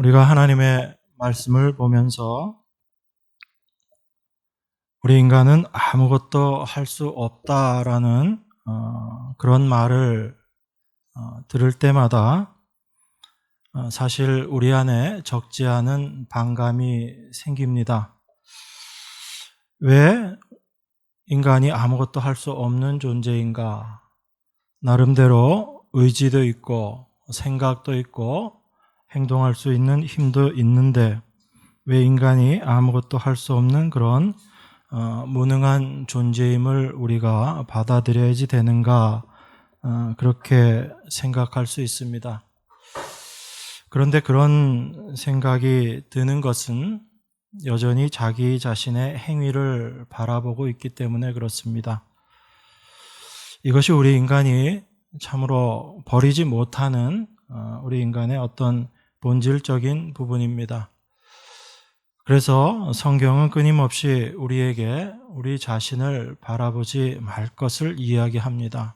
우리가 하나님의 말씀을 보면서 우리 인간은 아무것도 할 수 없다라는 그런 말을 들을 때마다 사실 우리 안에 적지 않은 반감이 생깁니다. 왜 인간이 아무것도 할 수 없는 존재인가? 나름대로 의지도 있고 생각도 있고 행동할 수 있는 힘도 있는데 왜 인간이 아무것도 할 수 없는 그런 무능한 존재임을 우리가 받아들여야지 되는가, 그렇게 생각할 수 있습니다. 그런데 그런 생각이 드는 것은 여전히 자기 자신의 행위를 바라보고 있기 때문에 그렇습니다. 이것이 우리 인간이 참으로 버리지 못하는 우리 인간의 어떤 본질적인 부분입니다. 그래서 성경은 끊임없이 우리에게 우리 자신을 바라보지 말 것을 이야기합니다.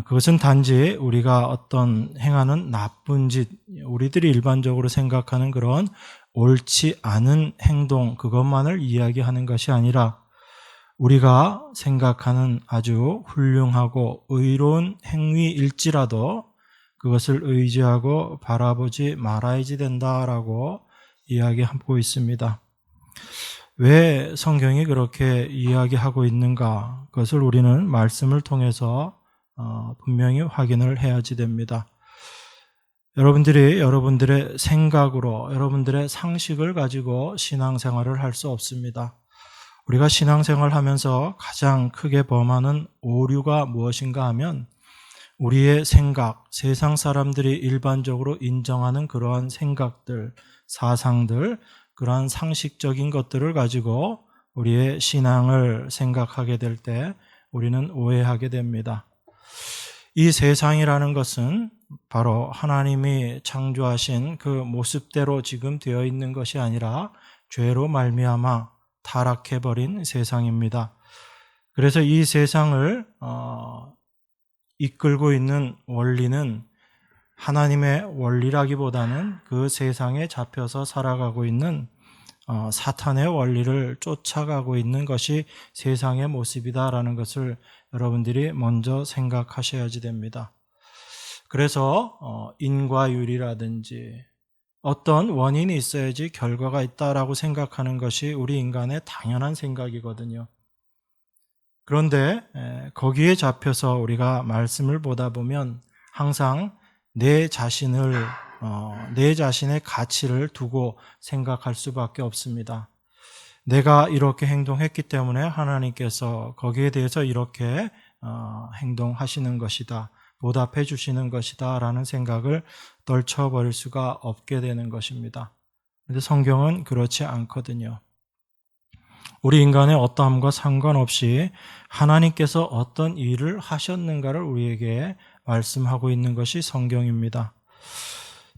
그것은 단지 우리가 어떤 행하는 나쁜 짓, 우리들이 일반적으로 생각하는 그런 옳지 않은 행동, 그것만을 이야기하는 것이 아니라 우리가 생각하는 아주 훌륭하고 의로운 행위일지라도 그것을 의지하고 바라보지 말아야지 된다라고 이야기하고 있습니다. 왜 성경이 그렇게 이야기하고 있는가? 그것을 우리는 말씀을 통해서 분명히 확인을 해야지 됩니다. 여러분들이 여러분들의 생각으로, 여러분들의 상식을 가지고 신앙생활을 할 수 없습니다. 우리가 신앙생활을 하면서 가장 크게 범하는 오류가 무엇인가 하면 우리의 생각, 세상 사람들이 일반적으로 인정하는 그러한 생각들, 사상들, 그러한 상식적인 것들을 가지고 우리의 신앙을 생각하게 될 때 우리는 오해하게 됩니다. 이 세상이라는 것은 바로 하나님이 창조하신 그 모습대로 지금 되어 있는 것이 아니라 죄로 말미암아 타락해버린 세상입니다. 그래서 이 세상을 이끌고 있는 원리는 하나님의 원리라기보다는 그 세상에 잡혀서 살아가고 있는 사탄의 원리를 쫓아가고 있는 것이 세상의 모습이다라는 것을 여러분들이 먼저 생각하셔야지 됩니다. 그래서 인과율이라든지 어떤 원인이 있어야지 결과가 있다라고 생각하는 것이 우리 인간의 당연한 생각이거든요. 그런데 거기에 잡혀서 우리가 말씀을 보다 보면 항상 내 자신의 가치를 두고 생각할 수밖에 없습니다. 내가 이렇게 행동했기 때문에 하나님께서 거기에 대해서 이렇게 행동하시는 것이다, 보답해 주시는 것이다 라는 생각을 떨쳐버릴 수가 없게 되는 것입니다. 그런데 성경은 그렇지 않거든요. 우리 인간의 어떠함과 상관없이 하나님께서 어떤 일을 하셨는가를 우리에게 말씀하고 있는 것이 성경입니다.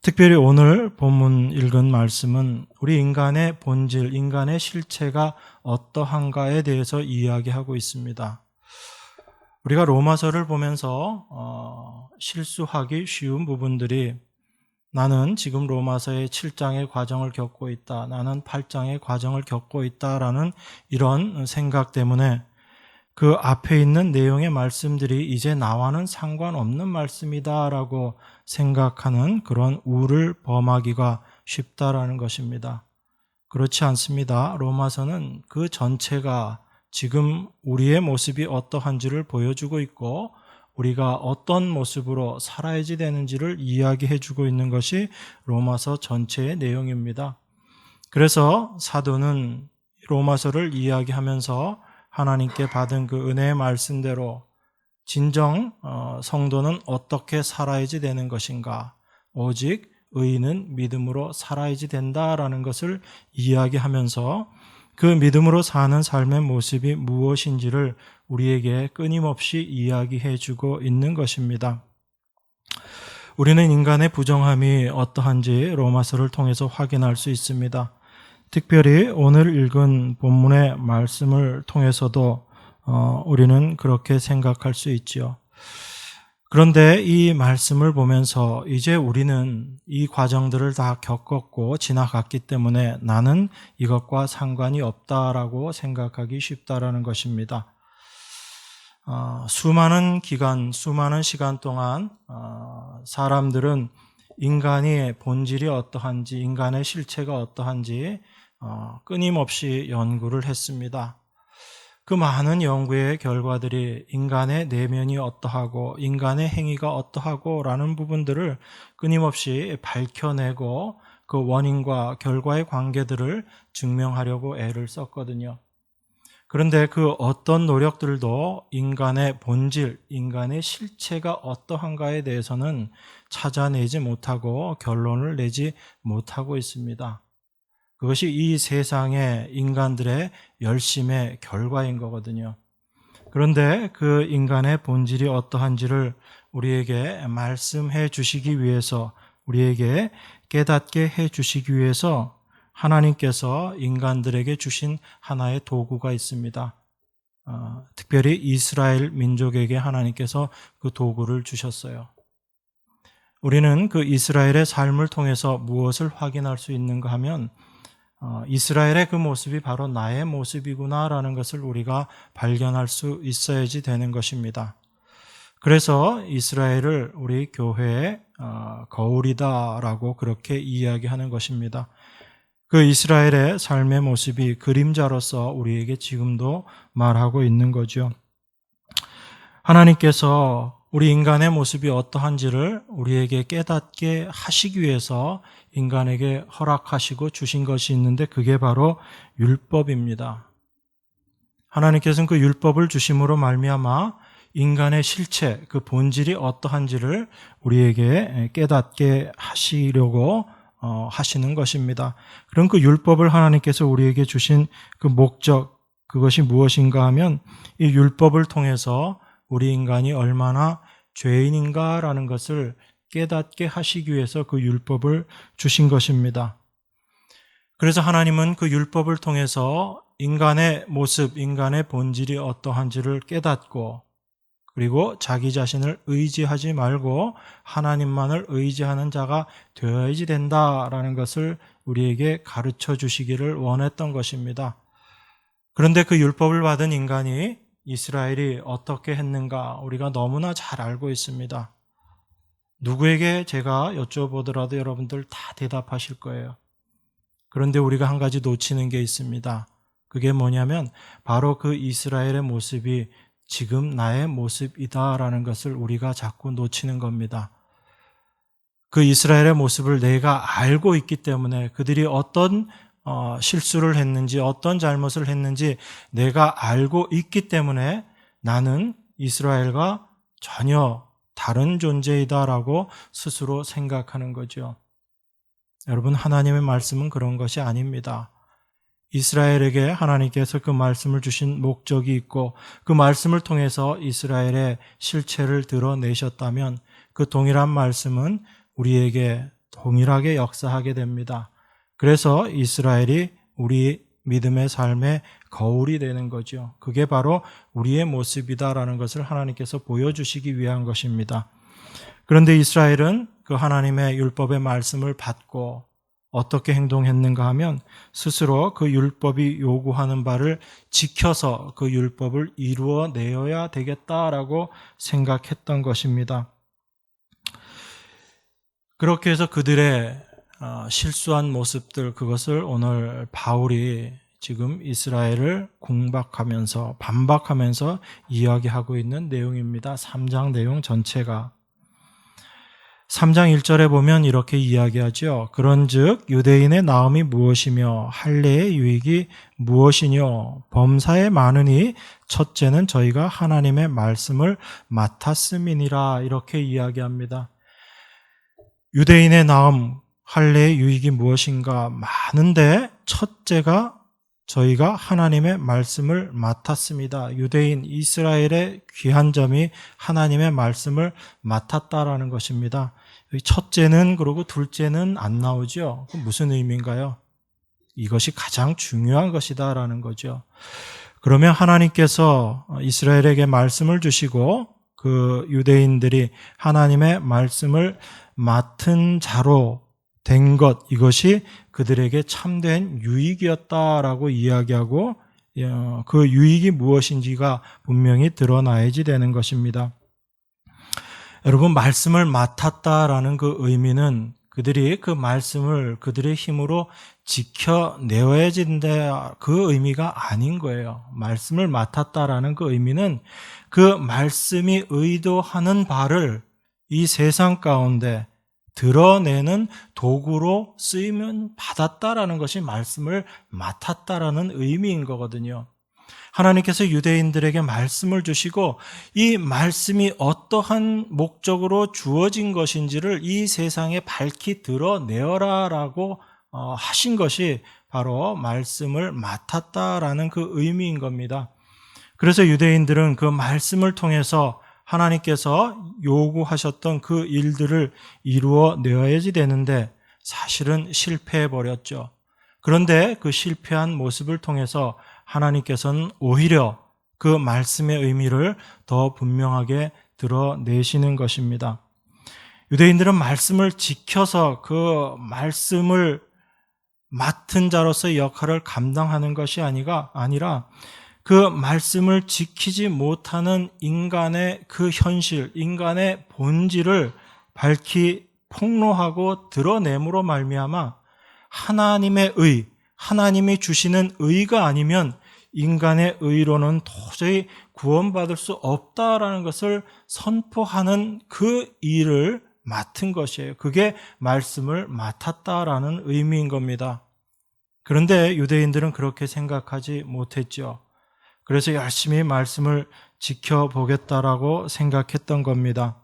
특별히 오늘 본문 읽은 말씀은 우리 인간의 본질, 인간의 실체가 어떠한가에 대해서 이야기하고 있습니다. 우리가 로마서를 보면서 실수하기 쉬운 부분들이 나는 지금 로마서의 7장의 과정을 겪고 있다, 나는 8장의 과정을 겪고 있다라는 이런 생각 때문에 그 앞에 있는 내용의 말씀들이 이제 나와는 상관없는 말씀이다라고 생각하는 그런 우를 범하기가 쉽다라는 것입니다. 그렇지 않습니다. 로마서는 그 전체가 지금 우리의 모습이 어떠한지를 보여주고 있고 우리가 어떤 모습으로 살아야지 되는지를 이야기해 주고 있는 것이 로마서 전체의 내용입니다. 그래서 사도는 로마서를 이야기하면서 하나님께 받은 그 은혜의 말씀대로 진정 성도는 어떻게 살아야지 되는 것인가, 오직 의인은 믿음으로 살아야지 된다라는 것을 이야기하면서 그 믿음으로 사는 삶의 모습이 무엇인지를 우리에게 끊임없이 이야기해 주고 있는 것입니다. 우리는 인간의 부정함이 어떠한지 로마서를 통해서 확인할 수 있습니다. 특별히 오늘 읽은 본문의 말씀을 통해서도 우리는 그렇게 생각할 수 있지요. 그런데 이 말씀을 보면서 이제 우리는 이 과정들을 다 겪었고 지나갔기 때문에 나는 이것과 상관이 없다라고 생각하기 쉽다라는 것입니다. 수많은 기간, 수많은 시간 동안 사람들은 인간의 본질이 어떠한지, 인간의 실체가 어떠한지 끊임없이 연구를 했습니다. 그 많은 연구의 결과들이 인간의 내면이 어떠하고 인간의 행위가 어떠하고 라는 부분들을 끊임없이 밝혀내고 그 원인과 결과의 관계들을 증명하려고 애를 썼거든요. 그런데 그 어떤 노력들도 인간의 본질, 인간의 실체가 어떠한가에 대해서는 찾아내지 못하고 결론을 내지 못하고 있습니다. 그것이 이 세상의 인간들의 열심의 결과인 거거든요. 그런데 그 인간의 본질이 어떠한지를 우리에게 말씀해 주시기 위해서, 우리에게 깨닫게 해 주시기 위해서 하나님께서 인간들에게 주신 하나의 도구가 있습니다. 특별히 이스라엘 민족에게 하나님께서 그 도구를 주셨어요. 우리는 그 이스라엘의 삶을 통해서 무엇을 확인할 수 있는가 하면 이스라엘의 그 모습이 바로 나의 모습이구나라는 것을 우리가 발견할 수 있어야지 되는 것입니다. 그래서 이스라엘을 우리 교회의 거울이다라고 그렇게 이야기하는 것입니다. 그 이스라엘의 삶의 모습이 그림자로서 우리에게 지금도 말하고 있는 거죠. 하나님께서 우리 인간의 모습이 어떠한지를 우리에게 깨닫게 하시기 위해서 인간에게 허락하시고 주신 것이 있는데 그게 바로 율법입니다. 하나님께서는 그 율법을 주심으로 말미암아 인간의 실체, 그 본질이 어떠한지를 우리에게 깨닫게 하시려고 하시는 것입니다. 그럼 그 율법을 하나님께서 우리에게 주신 그 목적, 그것이 무엇인가 하면 이 율법을 통해서 우리 인간이 얼마나 죄인인가라는 것을 깨닫게 하시기 위해서 그 율법을 주신 것입니다. 그래서 하나님은 그 율법을 통해서 인간의 모습, 인간의 본질이 어떠한지를 깨닫고 그리고 자기 자신을 의지하지 말고 하나님만을 의지하는 자가 되어야지 된다라는 것을 우리에게 가르쳐 주시기를 원했던 것입니다. 그런데 그 율법을 받은 인간이 이스라엘이 어떻게 했는가 우리가 너무나 잘 알고 있습니다. 누구에게 제가 여쭤보더라도 여러분들 다 대답하실 거예요. 그런데 우리가 한 가지 놓치는 게 있습니다. 그게 뭐냐면 바로 그 이스라엘의 모습이 지금 나의 모습이다라는 것을 우리가 자꾸 놓치는 겁니다. 그 이스라엘의 모습을 내가 알고 있기 때문에 그들이 어떤 실수를 했는지 어떤 잘못을 했는지 내가 알고 있기 때문에 나는 이스라엘과 전혀 다른 존재이다라고 스스로 생각하는 거죠. 여러분, 하나님의 말씀은 그런 것이 아닙니다. 이스라엘에게 하나님께서 그 말씀을 주신 목적이 있고 그 말씀을 통해서 이스라엘의 실체를 드러내셨다면 그 동일한 말씀은 우리에게 동일하게 역사하게 됩니다. 그래서 이스라엘이 우리 믿음의 삶의 거울이 되는 거죠. 그게 바로 우리의 모습이다라는 것을 하나님께서 보여주시기 위한 것입니다. 그런데 이스라엘은 그 하나님의 율법의 말씀을 받고 어떻게 행동했는가 하면 스스로 그 율법이 요구하는 바를 지켜서 그 율법을 이루어내어야 되겠다라고 생각했던 것입니다. 그렇게 해서 그들의 실수한 모습들, 그것을 오늘 바울이 지금 이스라엘을 공박하면서 반박하면서 이야기하고 있는 내용입니다. 3장 내용 전체가. 3장 1절에 보면 이렇게 이야기하죠. 그런즉 유대인의 나음이 무엇이며 할례의 유익이 무엇이뇨? 범사에 많으니 첫째는 저희가 하나님의 말씀을 맡았음이니라. 이렇게 이야기합니다. 유대인의 나음, 할례의 유익이 무엇인가? 많은데 첫째가 저희가 하나님의 말씀을 맡았습니다. 유대인 이스라엘의 귀한 점이 하나님의 말씀을 맡았다라는 것입니다. 첫째는 그러고 둘째는 안 나오죠. 그럼 무슨 의미인가요? 이것이 가장 중요한 것이다라는 거죠. 그러면 하나님께서 이스라엘에게 말씀을 주시고 그 유대인들이 하나님의 말씀을 맡은 자로 된 것, 이것이 그들에게 참된 유익이었다라고 이야기하고 그 유익이 무엇인지가 분명히 드러나야지 되는 것입니다. 여러분, 말씀을 맡았다라는 그 의미는 그들이 그 말씀을 그들의 힘으로 지켜내어야 된다, 그 의미가 아닌 거예요. 말씀을 맡았다라는 그 의미는 그 말씀이 의도하는 바를 이 세상 가운데 드러내는 도구로 쓰이면 받았다라는 것이 말씀을 맡았다라는 의미인 거거든요. 하나님께서 유대인들에게 말씀을 주시고 이 말씀이 어떠한 목적으로 주어진 것인지를 이 세상에 밝히 드러내어라라고 하신 것이 바로 말씀을 맡았다라는 그 의미인 겁니다. 그래서 유대인들은 그 말씀을 통해서 하나님께서 요구하셨던 그 일들을 이루어내어야지 되는데 사실은 실패해버렸죠. 그런데 그 실패한 모습을 통해서 하나님께서는 오히려 그 말씀의 의미를 더 분명하게 드러내시는 것입니다. 유대인들은 말씀을 지켜서 그 말씀을 맡은 자로서의 역할을 감당하는 것이 아니라 그 말씀을 지키지 못하는 인간의 그 현실, 인간의 본질을 밝히 폭로하고 드러냄으로 말미암아 하나님의 의, 하나님이 주시는 의가 아니면 인간의 의로는 도저히 구원받을 수 없다라는 것을 선포하는 그 일을 맡은 것이에요. 그게 말씀을 맡았다라는 의미인 겁니다. 그런데 유대인들은 그렇게 생각하지 못했죠. 그래서 열심히 말씀을 지켜보겠다라고 생각했던 겁니다.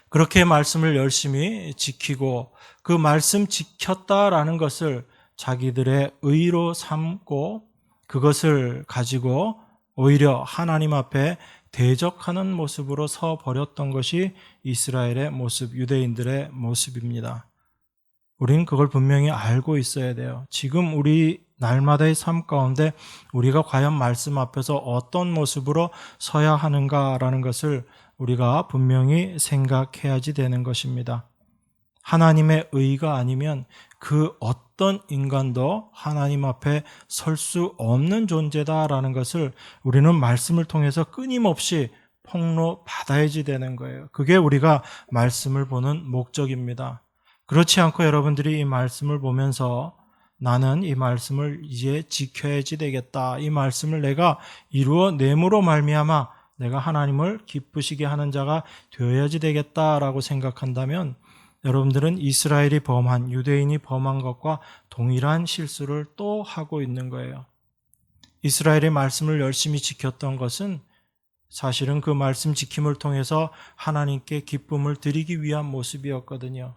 그렇게 말씀을 열심히 지키고 그 말씀 지켰다라는 것을 자기들의 의로 삼고 그것을 가지고 오히려 하나님 앞에 대적하는 모습으로 서 버렸던 것이 이스라엘의 모습, 유대인들의 모습입니다. 우리는 그걸 분명히 알고 있어야 돼요. 지금 우리 날마다의 삶 가운데 우리가 과연 말씀 앞에서 어떤 모습으로 서야 하는가라는 것을 우리가 분명히 생각해야지 되는 것입니다. 하나님의 의가 아니면 그 어떤 인간도 하나님 앞에 설 수 없는 존재다라는 것을 우리는 말씀을 통해서 끊임없이 폭로받아야지 되는 거예요. 그게 우리가 말씀을 보는 목적입니다. 그렇지 않고 여러분들이 이 말씀을 보면서 나는 이 말씀을 이제 지켜야지 되겠다, 이 말씀을 내가 이루어냄으로 말미암아 내가 하나님을 기쁘시게 하는 자가 되어야지 되겠다라고 생각한다면 여러분들은 이스라엘이 범한, 유대인이 범한 것과 동일한 실수를 또 하고 있는 거예요. 이스라엘의 말씀을 열심히 지켰던 것은 사실은 그 말씀 지킴을 통해서 하나님께 기쁨을 드리기 위한 모습이었거든요.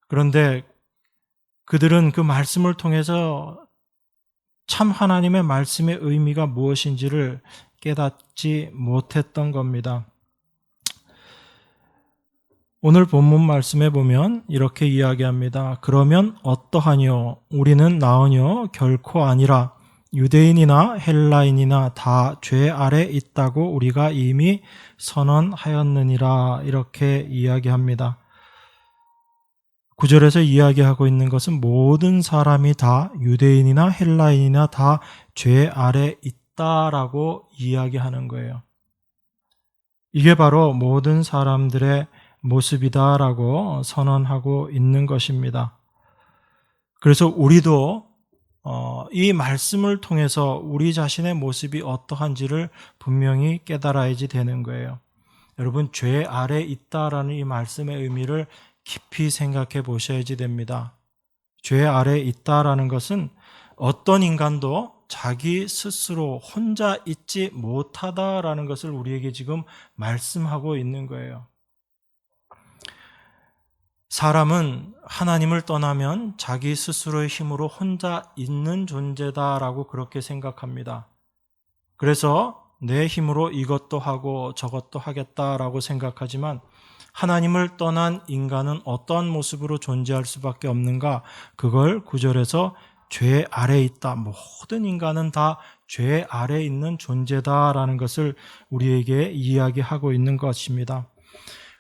그런데 그들은 그 말씀을 통해서 참 하나님의 말씀의 의미가 무엇인지를 깨닫지 못했던 겁니다. 오늘 본문 말씀에 보면 이렇게 이야기합니다. 그러면 어떠하뇨? 우리는 나으뇨? 결코 아니라 유대인이나 헬라인이나 다 죄 아래 있다고 우리가 이미 선언하였느니라, 이렇게 이야기합니다. 9절에서 이야기하고 있는 것은 모든 사람이 다 유대인이나 헬라인이나 다 죄 아래 있다라고 이야기하는 거예요. 이게 바로 모든 사람들의 모습이다라고 선언하고 있는 것입니다. 그래서 우리도 이 말씀을 통해서 우리 자신의 모습이 어떠한지를 분명히 깨달아야지 되는 거예요. 여러분, 죄 아래 있다라는 이 말씀의 의미를 깊이 생각해 보셔야지 됩니다. 죄 아래 있다라는 것은 어떤 인간도 자기 스스로 혼자 있지 못하다라는 것을 우리에게 지금 말씀하고 있는 거예요. 사람은 하나님을 떠나면 자기 스스로의 힘으로 혼자 있는 존재다라고 그렇게 생각합니다. 그래서 내 힘으로 이것도 하고 저것도 하겠다라고 생각하지만 하나님을 떠난 인간은 어떠한 모습으로 존재할 수밖에 없는가? 그걸 9절에서 죄 아래에 있다. 모든 인간은 다 죄 아래에 있는 존재다라는 것을 우리에게 이야기하고 있는 것입니다.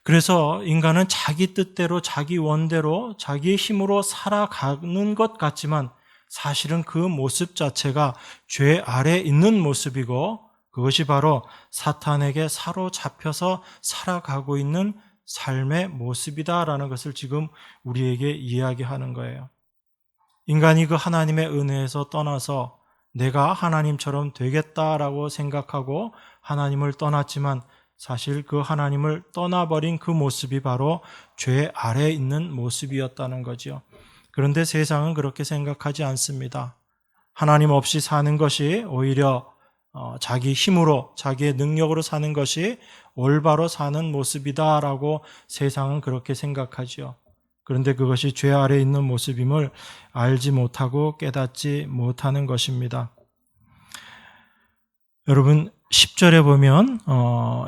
그래서 인간은 자기 뜻대로 자기 원대로 자기의 힘으로 살아가는 것 같지만 사실은 그 모습 자체가 죄 아래에 있는 모습이고 그것이 바로 사탄에게 사로잡혀서 살아가고 있는 삶의 모습이다라는 것을 지금 우리에게 이야기하는 거예요. 인간이 그 하나님의 은혜에서 떠나서 내가 하나님처럼 되겠다라고 생각하고 하나님을 떠났지만 사실 그 하나님을 떠나버린 그 모습이 바로 죄 아래에 있는 모습이었다는 거죠. 그런데 세상은 그렇게 생각하지 않습니다. 하나님 없이 사는 것이 오히려 자기 힘으로 자기의 능력으로 사는 것이 올바로 사는 모습이다라고 세상은 그렇게 생각하지요. 그런데 그것이 죄 아래에 있는 모습임을 알지 못하고 깨닫지 못하는 것입니다. 여러분 10절에 보면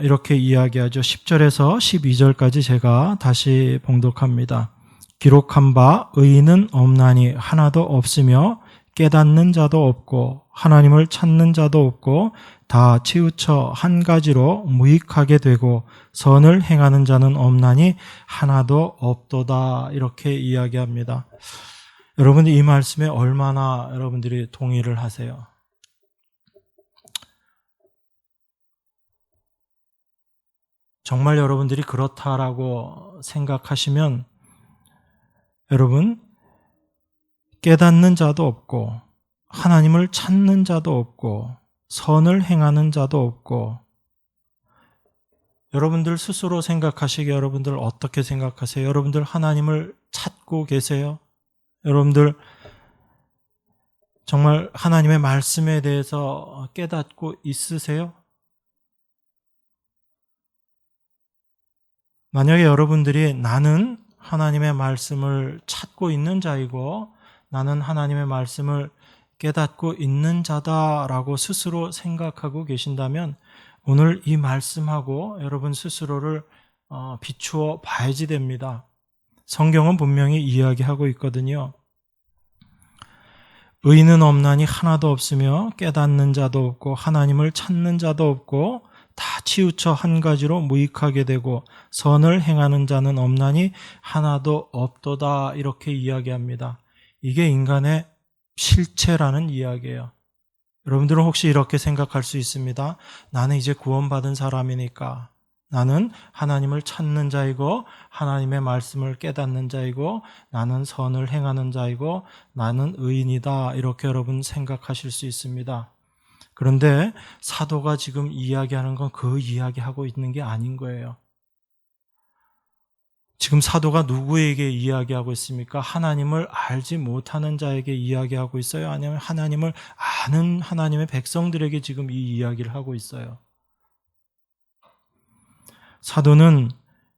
이렇게 이야기하죠. 10절에서 12절까지 제가 다시 봉독합니다. 기록한 바 의인은 없나니 하나도 없으며 깨닫는 자도 없고 하나님을 찾는 자도 없고 다 치우쳐 한 가지로 무익하게 되고 선을 행하는 자는 없나니 하나도 없도다. 이렇게 이야기합니다. 여러분 이 말씀에 얼마나 여러분들이 동의를 하세요? 정말 여러분들이 그렇다라고 생각하시면 여러분 깨닫는 자도 없고 하나님을 찾는 자도 없고 선을 행하는 자도 없고 여러분들 스스로 생각하시기에 여러분들 어떻게 생각하세요? 여러분들 하나님을 찾고 계세요? 여러분들 정말 하나님의 말씀에 대해서 깨닫고 있으세요? 만약에 여러분들이 나는 하나님의 말씀을 찾고 있는 자이고 나는 하나님의 말씀을 깨닫고 있는 자다라고 스스로 생각하고 계신다면 오늘 이 말씀하고 여러분 스스로를 비추어 봐야지 됩니다. 성경은 분명히 이야기하고 있거든요. 의인은 없나니 하나도 없으며 깨닫는 자도 없고 하나님을 찾는 자도 없고 다 치우쳐 한 가지로 무익하게 되고 선을 행하는 자는 없나니 하나도 없도다. 이렇게 이야기합니다. 이게 인간의 실체라는 이야기예요. 여러분들은 혹시 이렇게 생각할 수 있습니다. 나는 이제 구원받은 사람이니까 나는 하나님을 찾는 자이고 하나님의 말씀을 깨닫는 자이고 나는 선을 행하는 자이고 나는 의인이다. 이렇게 여러분 생각하실 수 있습니다. 그런데 사도가 지금 이야기하는 건 그 이야기하고 있는 게 아닌 거예요. 지금 사도가 누구에게 이야기하고 있습니까? 하나님을 알지 못하는 자에게 이야기하고 있어요? 아니면 하나님을 아는 하나님의 백성들에게 지금 이 이야기를 하고 있어요? 사도는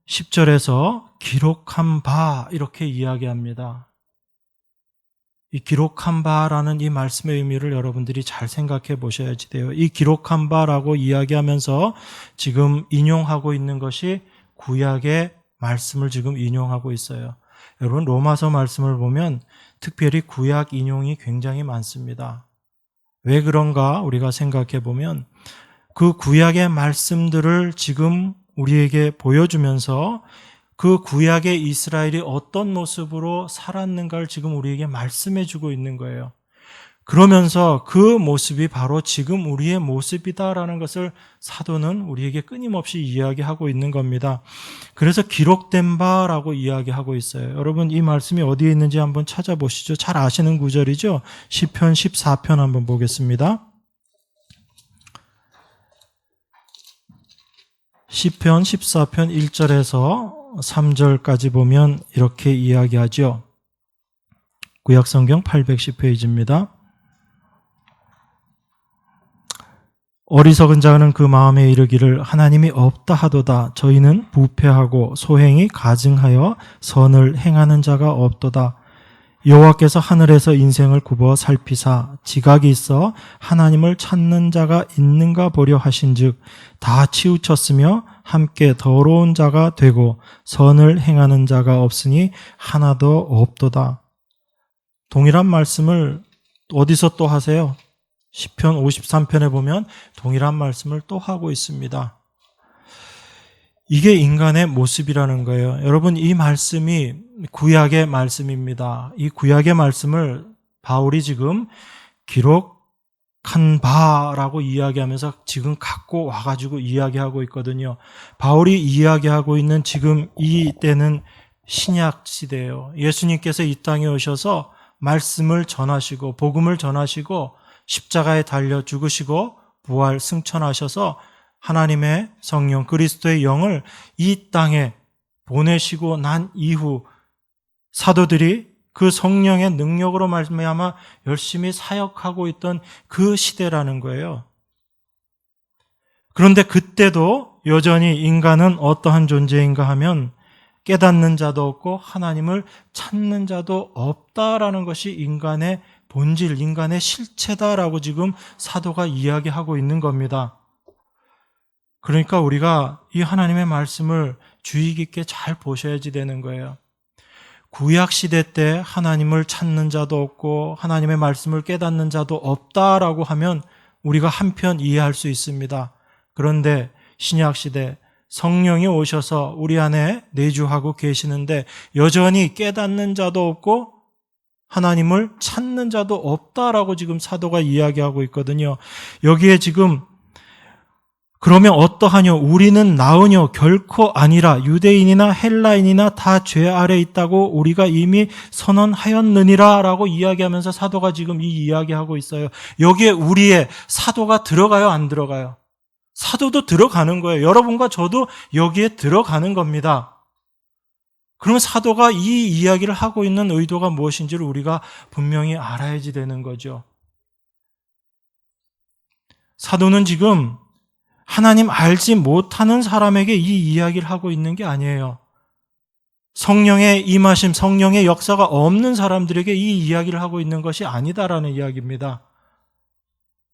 10절에서 기록한 바 이렇게 이야기합니다. 이 기록한 바라는 이 말씀의 의미를 여러분들이 잘 생각해 보셔야지 돼요. 이 기록한 바라고 이야기하면서 지금 인용하고 있는 것이 구약의 말씀을 지금 인용하고 있어요. 여러분 로마서 말씀을 보면 특별히 구약 인용이 굉장히 많습니다. 왜 그런가 우리가 생각해 보면 그 구약의 말씀들을 지금 우리에게 보여주면서 그 구약의 이스라엘이 어떤 모습으로 살았는가를 지금 우리에게 말씀해 주고 있는 거예요. 그러면서 그 모습이 바로 지금 우리의 모습이다라는 것을 사도는 우리에게 끊임없이 이야기하고 있는 겁니다. 그래서 기록된 바라고 이야기하고 있어요. 여러분 이 말씀이 어디에 있는지 한번 찾아보시죠. 잘 아시는 구절이죠. 시편 14편 한번 보겠습니다. 시편 14편 1절에서 3절까지 보면 이렇게 이야기하죠. 구약성경 810페이지입니다. 어리석은 자는 그 마음에 이르기를 하나님이 없다 하도다. 저희는 부패하고 소행이 가증하여 선을 행하는 자가 없도다. 여호와께서 하늘에서 인생을 굽어 살피사 지각이 있어 하나님을 찾는 자가 있는가 보려 하신즉 다 치우쳤으며 함께 더러운 자가 되고 선을 행하는 자가 없으니 하나도 없도다. 동일한 말씀을 어디서 또 하세요? 시편 53편에 보면 동일한 말씀을 또 하고 있습니다. 이게 인간의 모습이라는 거예요. 여러분, 이 말씀이 구약의 말씀입니다. 이 구약의 말씀을 바울이 지금 기록한 바라고 이야기하면서 지금 갖고 와가지고 이야기하고 있거든요. 바울이 이야기하고 있는 지금 이 때는 신약 시대예요. 예수님께서 이 땅에 오셔서 말씀을 전하시고 복음을 전하시고 십자가에 달려 죽으시고 부활 승천하셔서 하나님의 성령 그리스도의 영을 이 땅에 보내시고 난 이후 사도들이 그 성령의 능력으로 말미암아 열심히 사역하고 있던 그 시대라는 거예요. 그런데 그때도 여전히 인간은 어떠한 존재인가 하면 깨닫는 자도 없고 하나님을 찾는 자도 없다라는 것이 인간의 본질, 인간의 실체다라고 지금 사도가 이야기하고 있는 겁니다. 그러니까 우리가 이 하나님의 말씀을 주의 깊게 잘 보셔야지 되는 거예요. 구약 시대 때 하나님을 찾는 자도 없고 하나님의 말씀을 깨닫는 자도 없다라고 하면 우리가 한편 이해할 수 있습니다. 그런데 신약 시대 성령이 오셔서 우리 안에 내주하고 계시는데 여전히 깨닫는 자도 없고 하나님을 찾는 자도 없다라고 지금 사도가 이야기하고 있거든요. 여기에 지금 그러면 어떠하뇨? 우리는 나으뇨? 결코 아니라 유대인이나 헬라인이나 다 죄 아래 있다고 우리가 이미 선언하였느니라 라고 이야기하면서 사도가 지금 이 이야기하고 있어요. 여기에 우리의 사도가 들어가요? 안 들어가요? 사도도 들어가는 거예요. 여러분과 저도 여기에 들어가는 겁니다. 그러면 사도가 이 이야기를 하고 있는 의도가 무엇인지를 우리가 분명히 알아야지 되는 거죠. 사도는 지금 하나님 알지 못하는 사람에게 이 이야기를 하고 있는 게 아니에요. 성령의 임하심, 성령의 역사가 없는 사람들에게 이 이야기를 하고 있는 것이 아니다라는 이야기입니다.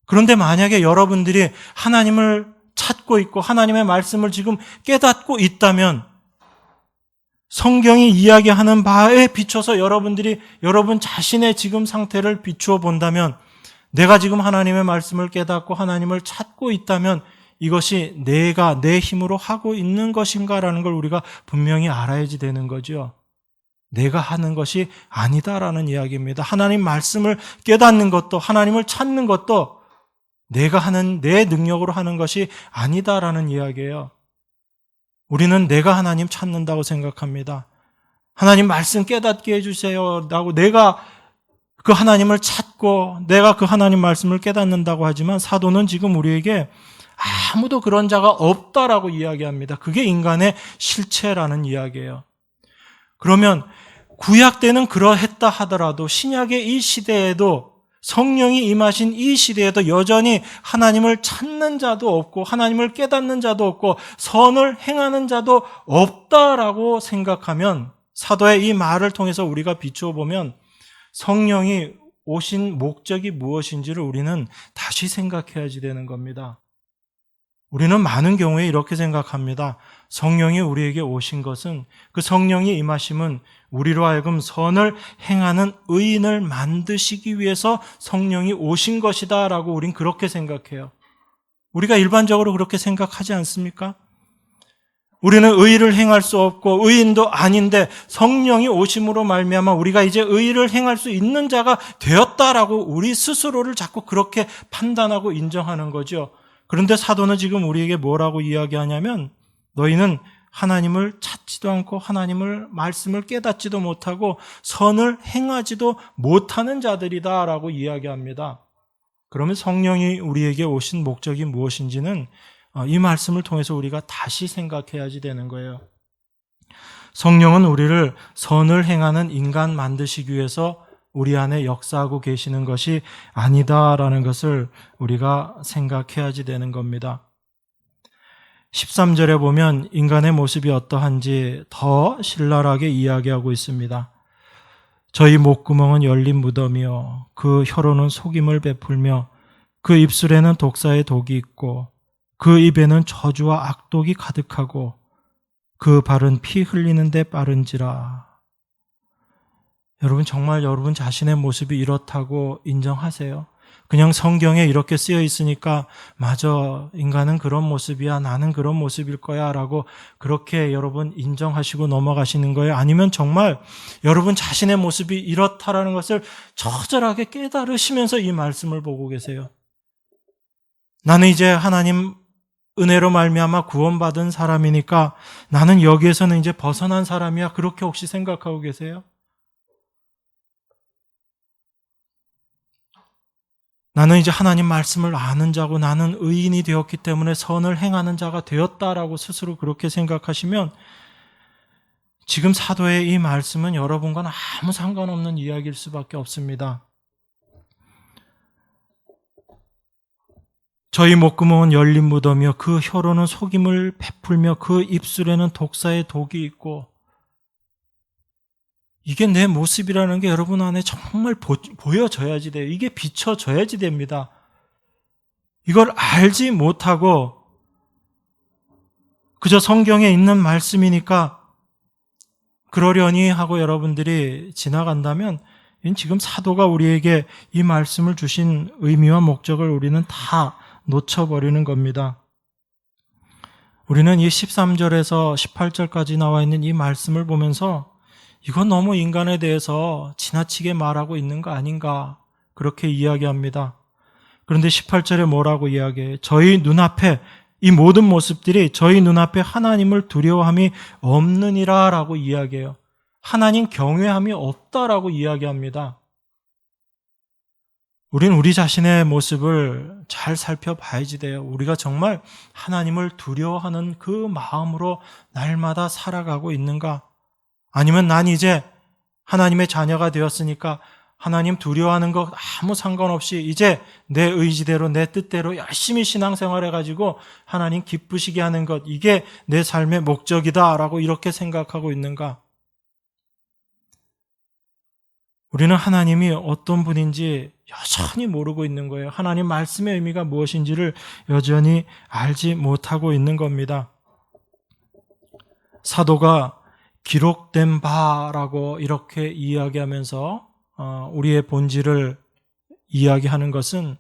그런데 만약에 여러분들이 하나님을 찾고 있고 하나님의 말씀을 지금 깨닫고 있다면 성경이 이야기하는 바에 비춰서 여러분들이 여러분 자신의 지금 상태를 비추어 본다면 내가 지금 하나님의 말씀을 깨닫고 하나님을 찾고 있다면 이것이 내가 내 힘으로 하고 있는 것인가라는 걸 우리가 분명히 알아야지 되는 거죠. 내가 하는 것이 아니다라는 이야기입니다. 하나님 말씀을 깨닫는 것도 하나님을 찾는 것도 내가 하는 내 능력으로 하는 것이 아니다라는 이야기예요. 우리는 내가 하나님 찾는다고 생각합니다. 하나님 말씀 깨닫게 해주세요 라고 내가 그 하나님을 찾고 내가 그 하나님 말씀을 깨닫는다고 하지만 사도는 지금 우리에게 아무도 그런 자가 없다라고 이야기합니다. 그게 인간의 실체라는 이야기예요. 그러면 구약 때는 그러했다 하더라도 신약의 이 시대에도 성령이 임하신 이 시대에도 여전히 하나님을 찾는 자도 없고 하나님을 깨닫는 자도 없고 선을 행하는 자도 없다라고 생각하면 사도의 이 말을 통해서 우리가 비추어 보면 성령이 오신 목적이 무엇인지를 우리는 다시 생각해야지 되는 겁니다. 우리는 많은 경우에 이렇게 생각합니다. 성령이 우리에게 오신 것은 그 성령이 임하심은 우리로 하여금 선을 행하는 의인을 만드시기 위해서 성령이 오신 것이다 라고 우린 그렇게 생각해요. 우리가 일반적으로 그렇게 생각하지 않습니까? 우리는 의의를 행할 수 없고 의인도 아닌데 성령이 오심으로 말미암아 우리가 이제 의의를 행할 수 있는 자가 되었다라고 우리 스스로를 자꾸 그렇게 판단하고 인정하는 거죠. 그런데 사도는 지금 우리에게 뭐라고 이야기하냐면 너희는 하나님을 찾지도 않고 하나님을 말씀을 깨닫지도 못하고 선을 행하지도 못하는 자들이다 라고 이야기합니다. 그러면 성령이 우리에게 오신 목적이 무엇인지는 이 말씀을 통해서 우리가 다시 생각해야지 되는 거예요. 성령은 우리를 선을 행하는 인간 만드시기 위해서 우리 안에 역사하고 계시는 것이 아니다라는 것을 우리가 생각해야지 되는 겁니다. 13절에 보면 인간의 모습이 어떠한지 더 신랄하게 이야기하고 있습니다. 저희 목구멍은 열린 무덤이요 그 혀로는 속임을 베풀며 그 입술에는 독사의 독이 있고 그 입에는 저주와 악독이 가득하고 그 발은 피 흘리는 데 빠른지라. 여러분 정말 여러분 자신의 모습이 이렇다고 인정하세요? 그냥 성경에 이렇게 쓰여 있으니까 맞아, 인간은 그런 모습이야, 나는 그런 모습일 거야 라고 그렇게 여러분 인정하시고 넘어가시는 거예요? 아니면 정말 여러분 자신의 모습이 이렇다라는 것을 처절하게 깨달으시면서 이 말씀을 보고 계세요? 나는 이제 하나님 은혜로 말미암아 구원받은 사람이니까 나는 여기에서는 이제 벗어난 사람이야, 그렇게 혹시 생각하고 계세요? 나는 이제 하나님 말씀을 아는 자고 나는 의인이 되었기 때문에 선을 행하는 자가 되었다라고 스스로 그렇게 생각하시면 지금 사도의 이 말씀은 여러분과는 아무 상관없는 이야기일 수밖에 없습니다. 저희 목구멍은 열린 무덤이요 그 혀로는 속임을 베풀며 그 입술에는 독사의 독이 있고, 이게 내 모습이라는 게 여러분 안에 정말 보여져야지 돼요. 이게 비춰져야지 됩니다. 이걸 알지 못하고 그저 성경에 있는 말씀이니까 그러려니 하고 여러분들이 지나간다면 지금 사도가 우리에게 이 말씀을 주신 의미와 목적을 우리는 다 놓쳐버리는 겁니다. 우리는 이 13절에서 18절까지 나와 있는 이 말씀을 보면서 이건 너무 인간에 대해서 지나치게 말하고 있는 거 아닌가 그렇게 이야기합니다. 그런데 18절에 뭐라고 이야기해요? 저희 눈앞에 이 모든 모습들이 저희 눈앞에 하나님을 두려워함이 없느니라 라고 이야기해요. 하나님 경외함이 없다라고 이야기합니다. 우리는 우리 자신의 모습을 잘 살펴봐야지 돼요. 우리가 정말 하나님을 두려워하는 그 마음으로 날마다 살아가고 있는가? 아니면 난 이제 하나님의 자녀가 되었으니까 하나님 두려워하는 거 아무 상관없이 이제 내 의지대로 내 뜻대로 열심히 신앙생활 해가지고 하나님 기쁘시게 하는 것, 이게 내 삶의 목적이다라고 이렇게 생각하고 있는가? 우리는 하나님이 어떤 분인지 여전히 모르고 있는 거예요. 하나님 말씀의 의미가 무엇인지를 여전히 알지 못하고 있는 겁니다. 사도가 기록된 바라고 이렇게 이야기하면서 우리의 본질을 이야기하는 것은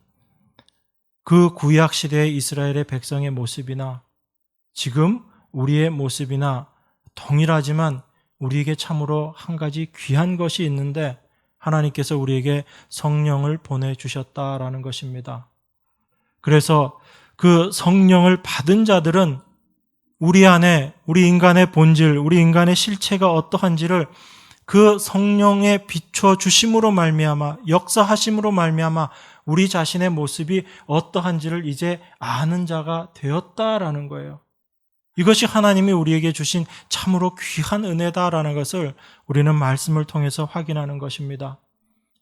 그 구약 시대의 이스라엘의 백성의 모습이나 지금 우리의 모습이나 동일하지만 우리에게 참으로 한 가지 귀한 것이 있는데 하나님께서 우리에게 성령을 보내주셨다라는 것입니다. 그래서 그 성령을 받은 자들은 우리 안에 우리 인간의 본질, 우리 인간의 실체가 어떠한지를 그 성령의 비춰주심으로 말미암아 역사하심으로 말미암아 우리 자신의 모습이 어떠한지를 이제 아는 자가 되었다라는 거예요. 이것이 하나님이 우리에게 주신 참으로 귀한 은혜다라는 것을 우리는 말씀을 통해서 확인하는 것입니다.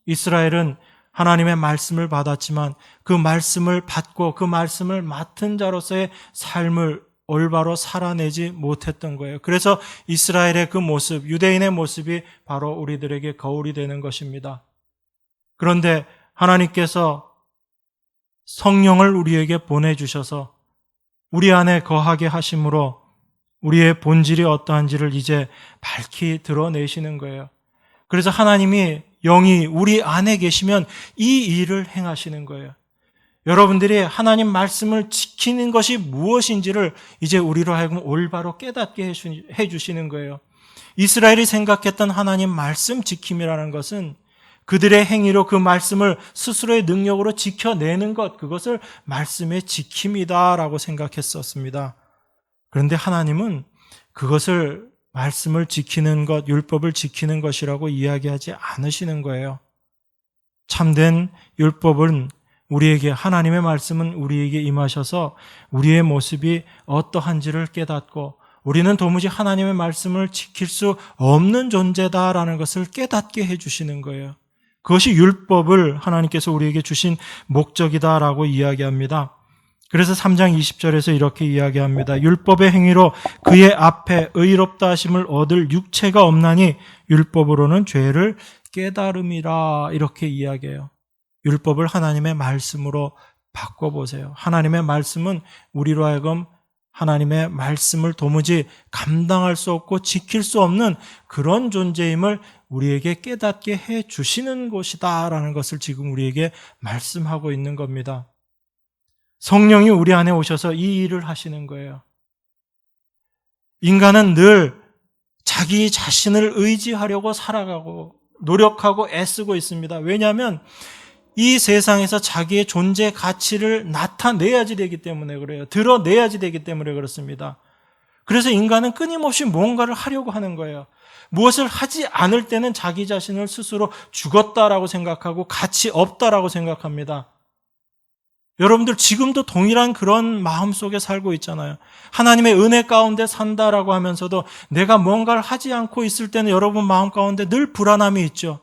이스라엘은 하나님의 말씀을 받았지만 그 말씀을 받고 그 말씀을 맡은 자로서의 삶을 올바로 살아내지 못했던 거예요. 그래서 이스라엘의 그 모습, 유대인의 모습이 바로 우리들에게 거울이 되는 것입니다. 그런데 하나님께서 성령을 우리에게 보내주셔서 우리 안에 거하게 하심으로 우리의 본질이 어떠한지를 이제 밝히 드러내시는 거예요. 그래서 하나님이 영이 우리 안에 계시면 이 일을 행하시는 거예요. 여러분들이 하나님 말씀을 지키는 것이 무엇인지를 이제 우리로 하여금 올바로 깨닫게 해주시는 거예요. 이스라엘이 생각했던 하나님 말씀 지킴이라는 것은 그들의 행위로 그 말씀을 스스로의 능력으로 지켜내는 것, 그것을 말씀의 지킴이다라고 생각했었습니다. 그런데 하나님은 그것을 말씀을 지키는 것, 율법을 지키는 것이라고 이야기하지 않으시는 거예요. 참된 율법은 우리에게, 하나님의 말씀은 우리에게 임하셔서 우리의 모습이 어떠한지를 깨닫고 우리는 도무지 하나님의 말씀을 지킬 수 없는 존재다라는 것을 깨닫게 해주시는 거예요. 그것이 율법을 하나님께서 우리에게 주신 목적이다라고 이야기합니다. 그래서 3장 20절에서 이렇게 이야기합니다. 율법의 행위로 그의 앞에 의롭다 하심을 얻을 육체가 없나니 율법으로는 죄를 깨달음이라, 이렇게 이야기해요. 율법을 하나님의 말씀으로 바꿔보세요. 하나님의 말씀은 우리로 하여금 하나님의 말씀을 도무지 감당할 수 없고 지킬 수 없는 그런 존재임을 우리에게 깨닫게 해 주시는 곳이다라는 것을 지금 우리에게 말씀하고 있는 겁니다. 성령이 우리 안에 오셔서 이 일을 하시는 거예요. 인간은 늘 자기 자신을 의지하려고 살아가고 노력하고 애쓰고 있습니다. 왜냐하면 이 세상에서 자기의 존재 가치를 나타내야지 되기 때문에 그래요. 드러내야지 되기 때문에 그렇습니다. 그래서 인간은 끊임없이 뭔가를 하려고 하는 거예요. 무엇을 하지 않을 때는 자기 자신을 스스로 죽었다라고 생각하고 가치 없다라고 생각합니다. 여러분들 지금도 동일한 그런 마음 속에 살고 있잖아요. 하나님의 은혜 가운데 산다라고 하면서도 내가 뭔가를 하지 않고 있을 때는 여러분 마음 가운데 늘 불안함이 있죠.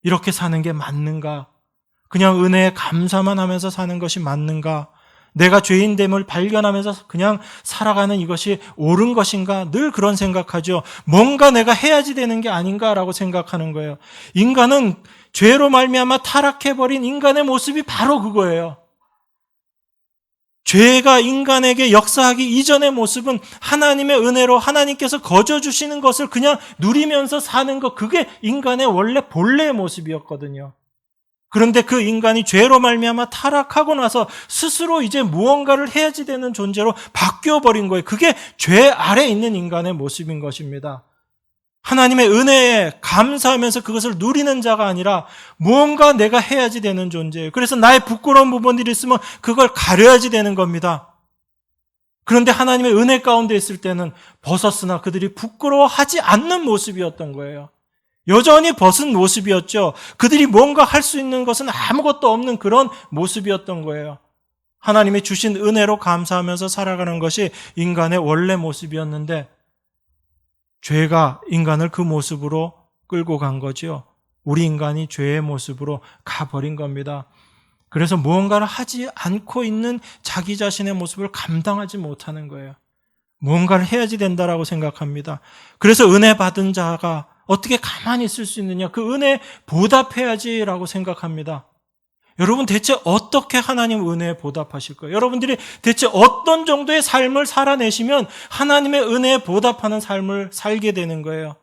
이렇게 사는 게 맞는가? 그냥 은혜에 감사만 하면서 사는 것이 맞는가? 내가 죄인됨을 발견하면서 그냥 살아가는 이것이 옳은 것인가? 늘 그런 생각하죠. 뭔가 내가 해야지 되는 게 아닌가라고 생각하는 거예요. 인간은 죄로 말미암아 타락해버린 인간의 모습이 바로 그거예요. 죄가 인간에게 역사하기 이전의 모습은 하나님의 은혜로 하나님께서 거저 주시는 것을 그냥 누리면서 사는 것, 그게 인간의 원래 본래의 모습이었거든요. 그런데 그 인간이 죄로 말미암아 타락하고 나서 스스로 이제 무언가를 해야지 되는 존재로 바뀌어버린 거예요. 그게 죄 아래 있는 인간의 모습인 것입니다. 하나님의 은혜에 감사하면서 그것을 누리는 자가 아니라 무언가 내가 해야지 되는 존재예요. 그래서 나의 부끄러운 부분들이 있으면 그걸 가려야지 되는 겁니다. 그런데 하나님의 은혜 가운데 있을 때는 벗었으나 그들이 부끄러워하지 않는 모습이었던 거예요. 여전히 벗은 모습이었죠. 그들이 뭔가 할 수 있는 것은 아무것도 없는 그런 모습이었던 거예요. 하나님이 주신 은혜로 감사하면서 살아가는 것이 인간의 원래 모습이었는데 죄가 인간을 그 모습으로 끌고 간 거죠. 우리 인간이 죄의 모습으로 가버린 겁니다. 그래서 무언가를 하지 않고 있는 자기 자신의 모습을 감당하지 못하는 거예요. 무언가를 해야지 된다라고 생각합니다. 그래서 은혜 받은 자가 어떻게 가만히 있을 수 있느냐? 그 은혜에 보답해야지라고 생각합니다. 여러분 대체 어떻게 하나님 은혜에 보답하실 거예요? 여러분들이 대체 어떤 정도의 삶을 살아내시면 하나님의 은혜에 보답하는 삶을 살게 되는 거예요?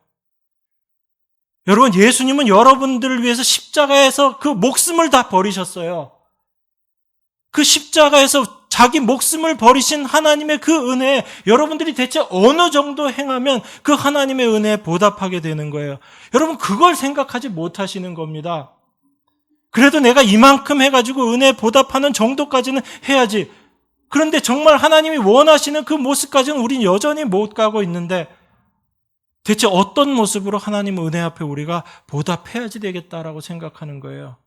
여러분 예수님은 여러분들을 위해서 십자가에서 그 목숨을 다 버리셨어요. 그 십자가에서 자기 목숨을 버리신 하나님의 그 은혜에 여러분들이 대체 어느 정도 행하면 그 하나님의 은혜에 보답하게 되는 거예요. 여러분 그걸 생각하지 못하시는 겁니다. 그래도 내가 이만큼 해가지고 은혜에 보답하는 정도까지는 해야지. 그런데 정말 하나님이 원하시는 그 모습까지는 우린 여전히 못 가고 있는데 대체 어떤 모습으로 하나님 은혜 앞에 우리가 보답해야지 되겠다라고 생각하는 거예요.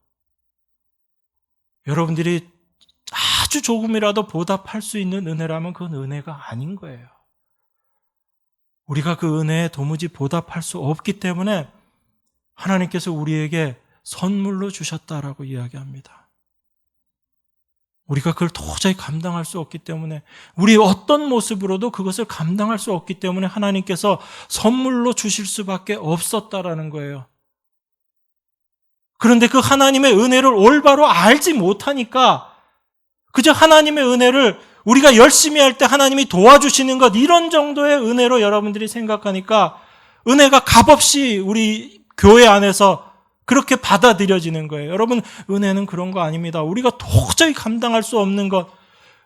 여러분들이 아주 조금이라도 보답할 수 있는 은혜라면 그건 은혜가 아닌 거예요. 우리가 그 은혜에 도무지 보답할 수 없기 때문에 하나님께서 우리에게 선물로 주셨다라고 이야기합니다. 우리가 그걸 도저히 감당할 수 없기 때문에 우리 어떤 모습으로도 그것을 감당할 수 없기 때문에 하나님께서 선물로 주실 수밖에 없었다라는 거예요. 그런데 그 하나님의 은혜를 올바로 알지 못하니까 그저 하나님의 은혜를 우리가 열심히 할 때 하나님이 도와주시는 것 이런 정도의 은혜로 여러분들이 생각하니까 은혜가 값없이 우리 교회 안에서 그렇게 받아들여지는 거예요. 여러분 은혜는 그런 거 아닙니다. 우리가 도저히 감당할 수 없는 것,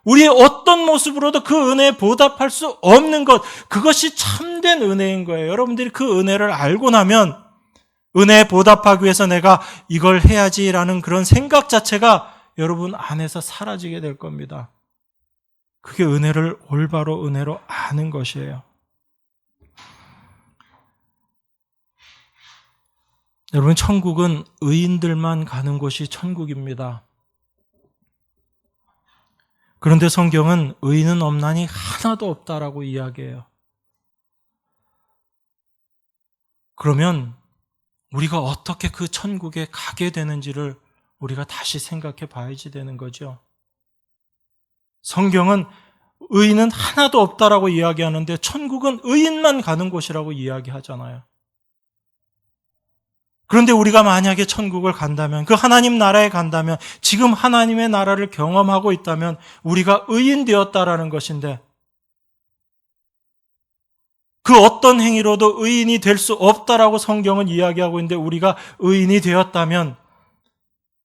우리의 어떤 모습으로도 그 은혜에 보답할 수 없는 것, 그것이 참된 은혜인 거예요. 여러분들이 그 은혜를 알고 나면 은혜에 보답하기 위해서 내가 이걸 해야지라는 그런 생각 자체가 여러분 안에서 사라지게 될 겁니다. 그게 은혜를 올바로 은혜로 아는 것이에요. 여러분 천국은 의인들만 가는 곳이 천국입니다. 그런데 성경은 의인은 없나니 하나도 없다라고 이야기해요. 그러면 우리가 어떻게 그 천국에 가게 되는지를 우리가 다시 생각해 봐야지 되는 거죠. 성경은 의인은 하나도 없다라고 이야기하는데 천국은 의인만 가는 곳이라고 이야기하잖아요. 그런데 우리가 만약에 천국을 간다면, 그 하나님 나라에 간다면, 지금 하나님의 나라를 경험하고 있다면 우리가 의인 되었다라는 것인데 그 어떤 행위로도 의인이 될 수 없다라고 성경은 이야기하고 있는데 우리가 의인이 되었다면